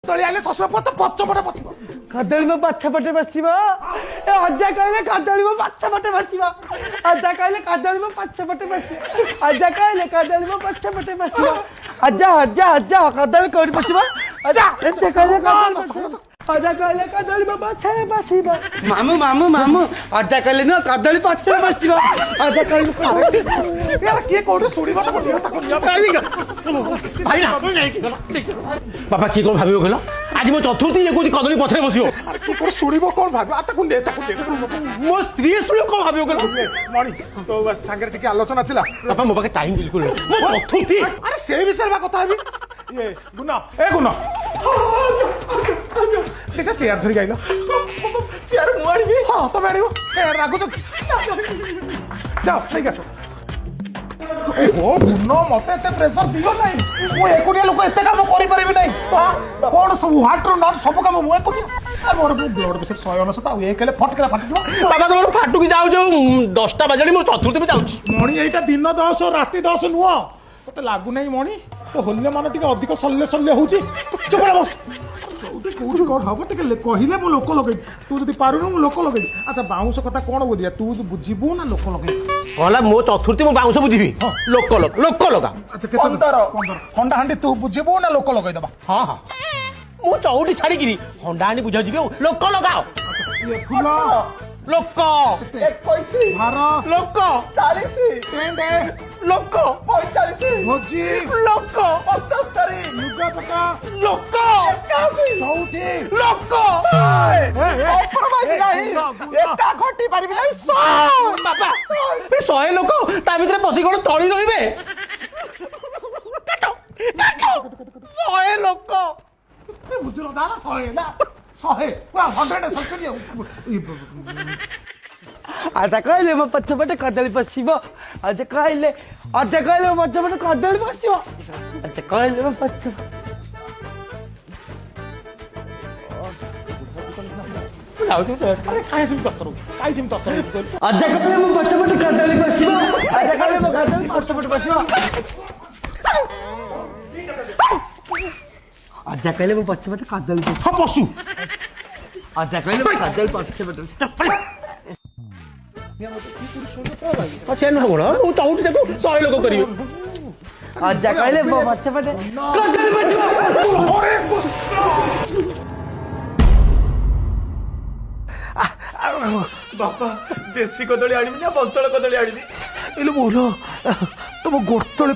तली आले ससुर पुଅ ତ ପଛପଟେ ବସିବ कदली मो पछ पटे बसिब अजा कहले कदली मो पछ पटे बसिब अजा कहले कदली मो पछ पटे बसिब अजा कहले कदली मो पछ पटे बसिब अजा अजा अजा कदली कोड बसिब अजा अजा कहले कदली अजा कहले कदली मो पछ बसिब मामू मामू मामू अजा कहले न कदली पछ बसिब अजा कहले यार किए कोठे सुड़ीबा त कोठे ताको भाई ना बापा किए कोन भाबियो कहलो आज मो चतुर्थी ये कोची कदली पछरे बसियो तू कोठे सुड़ीबो कोन भाबी आ ताको ने मो स्त्री सुलो कोन भाबियो कहलो मणि तो संगे टिके आलोचना थिला बापा मो पाके टाइम बिल्कुल नहीं मो चतुर्थी अरे से विषय बा कथा हेबी ये गुना ए गुना देखा चेयर धरि गाइलो चेयर मुआड़ी भी हां तो बैठिबो ए रागो तो जाओ नहीं गसो ओ गुनो मते ते प्रेशर दियो नहीं मो एकोडिया लोक एते काम करि परिबि नहीं कोन सब व्हाट नॉट सब काम मो एकोडिया आ मोर ब्लड प्रेशर 190 ता ए केले फटकला फाटि बाबा तमर फाटू की जाऊ जाऊ 10टा बजणी मो चतुर्थी में जाउची मणि एटा दिन 10 राति 10 नुह तते लागु नहीं मणि तो होल्ले मान टिके अधिक सल्ले सल्ले होउची चुप रे बस तू कोठी कोठ हबो टिके कहिले मो लोक लगै तू जदी पारुनु मो लोक लगै अच्छा बाउंस कथा कोन बोलिया तू बुझिबो ना लोक लगै होला मो चतुर्थी मो बाउंस बुझिबी लोक लगा अच्छा केते 15 हंडा हंडी तू बुझिबो ना लोक लगै दबा हां हां मु चौडी छाड़ी गिरी होंडा आनी बुझा जिबे लोक लगाओ ये फुल लोक 21 12 लोक 40 टेंडे लोक 45 भोजी लोक 75 लुगा पका लोक 81 लोक कॉम्प्रोमाइज नहीं एका घटी पारिबि नहीं 100 बाबा ए 100 लोक ता भितरे पसी कोन तळी रहिबे काटो काटो 100 लोक से बुझलो दाना 100 ना 100 पूरा 100 सेंचुरी अजा कहले मो पछ पटे कदली बसिब अजा कहले मो पछ पटे कदली बसिब अजा कहले मो पछ अरे काहे सिम तत्तर अजा कहले मो पछ पटे कदली बसिब अजा कहले मो कदली पछ पटे बसिब अजा कहले मो पछ पटे कदली ह पशु अजा कहले मो कदली पछ पटे से न होण ओ चौडी देखो 100 लोक करिवे अजा कहले मो पछ पटे कदली बसिब हरे कृष्ण बापा देसी कदली आनी ना बंचल कदली आनी इलो बोलो तुम गोड़ तले